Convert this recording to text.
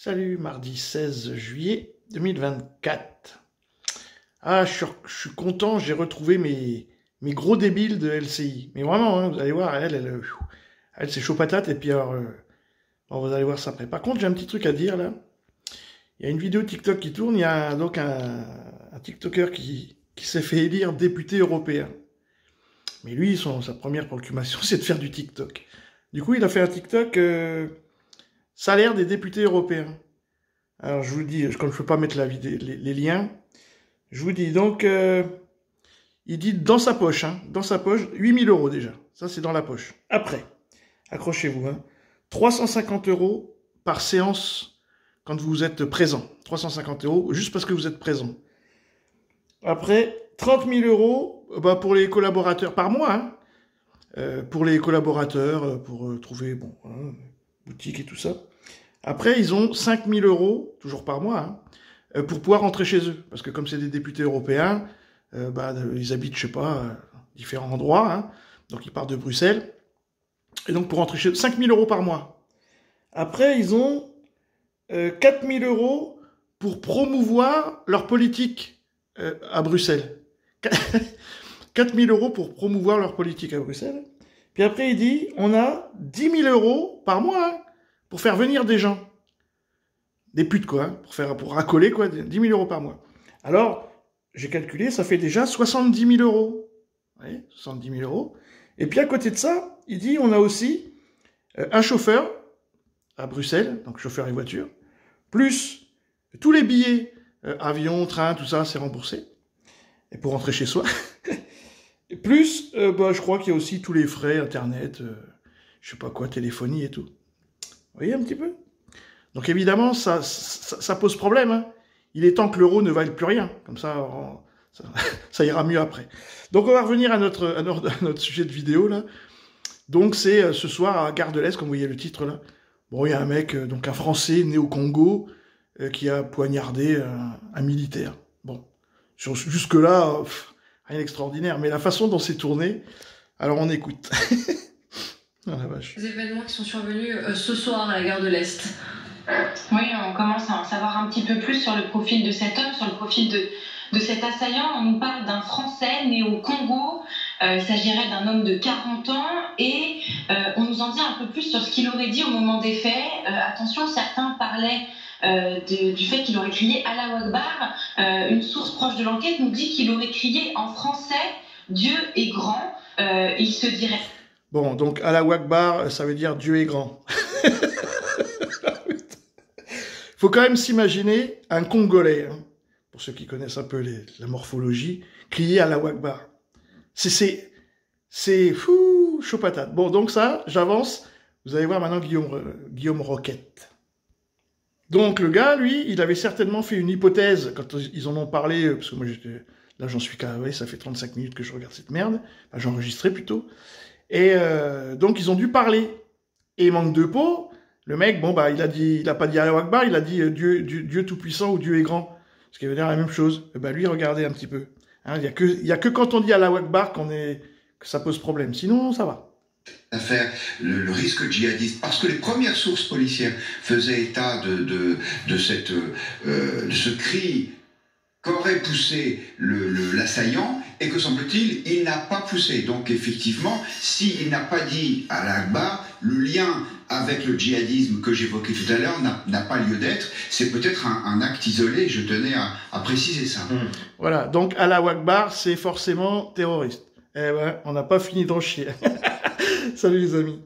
Salut, mardi 16 juillet 2024. Ah, je suis content, j'ai retrouvé mes gros débiles de LCI. Mais vraiment, hein, vous allez voir, elle c'est chaud patate, et puis alors, bon, vous allez voir ça après. Par contre, j'ai un petit truc à dire, là. Il y a une vidéo TikTok qui tourne, il y a donc un TikToker qui s'est fait élire député européen. Mais lui, sa première préoccupation, c'est de faire du TikTok. Du coup, il a fait un TikTok salaire des députés européens. Alors, je vous dis, comme je ne peux pas mettre les liens, je vous dis, donc, il dit dans sa poche, 8 000 € déjà. Ça, c'est dans la poche. Après, accrochez-vous, 350 € par séance quand vous êtes présent. 350 € juste parce que vous êtes présent. Après, 30 000 € pour les collaborateurs par mois, pour les collaborateurs, pour trouver, bon, boutique et tout ça. Après, ils ont 5 000 €, toujours par mois, pour pouvoir rentrer chez eux. Parce que comme c'est des députés européens, ils habitent, je sais pas, différents endroits, donc ils partent de Bruxelles. Et donc pour rentrer chez eux, 5 000 € par mois. Après, ils ont 4 000 € pour promouvoir leur politique à Bruxelles. 4 000 € pour promouvoir leur politique à Bruxelles. Puis après, il dit, on a 10 000 € par mois pour faire venir des gens. Des putes, quoi, pour racoler, quoi, 10 000 € par mois. Alors, j'ai calculé, ça fait déjà 70 000 €. Vous voyez, 70 000 €. Et puis à côté de ça, il dit, on a aussi un chauffeur à Bruxelles, donc chauffeur et voiture, plus tous les billets, avion, train, tout ça, c'est remboursé. Et pour rentrer chez soi. Et plus, je crois qu'il y a aussi tous les frais, internet, je sais pas quoi, téléphonie et tout. Vous voyez un petit peu? Donc évidemment, ça pose problème. Il est temps que l'euro ne vaille plus rien. Comme ça, ça ira mieux après. Donc on va revenir à notre sujet de vidéo, là. Donc c'est ce soir à Gare de l'Est, comme vous voyez le titre, là. Bon, il y a un mec, donc un Français né au Congo, qui a poignardé un militaire. Bon, jusque-là, rien d'extraordinaire. Mais la façon dont c'est tourné, alors on écoute. Oh la vache. Les événements qui sont survenus ce soir à la Gare de l'Est. Oui, on commence à en savoir un petit peu plus sur le profil de cet homme, sur le profil de cet assaillant. On nous parle d'un Français né au Congo. Il s'agirait d'un homme de 40 ans et on nous en dit un peu plus sur ce qu'il aurait dit au moment des faits. Attention, certains parlaient du fait qu'il aurait crié Allah Akbar. Une source proche de l'enquête nous dit qu'il aurait crié en français « Dieu est grand ». Il se dirait... Bon, donc Allah Akbar, ça veut dire Dieu est grand. Faut quand même s'imaginer un Congolais, pour ceux qui connaissent un peu la morphologie, crier Allah Akbar. C'est fou, chaud patate. Bon, donc ça, j'avance. Vous allez voir maintenant Guillaume Roquette. Donc le gars, lui, il avait certainement fait une hypothèse quand ils en ont parlé, parce que moi là j'en suis qu'à, ouais, ça fait 35 minutes que je regarde cette merde, enfin, j'ai enregistré plutôt. Et donc ils ont dû parler. Et manque de peau, le mec, bon il a pas dit Allah Akbar, il a dit Dieu tout-puissant ou Dieu est grand. Ce qui veut dire la même chose. Et lui, regardez un petit peu. Il y a que quand on dit Allah Akbar que ça pose problème. Sinon, ça va. Affaire, le risque djihadiste, parce que les premières sources policières faisaient état de ce cri qu'aurait poussé l'assaillant, et que semble-t-il, il n'a pas poussé. Donc effectivement, s'il n'a pas dit à l'Akbar, le lien avec le djihadisme que j'évoquais tout à l'heure n'a pas lieu d'être. C'est peut-être un acte isolé, je tenais à préciser ça. Voilà, donc Allah Akbar, c'est forcément terroriste. Eh ouais, on n'a pas fini d'en chier. Salut les amis.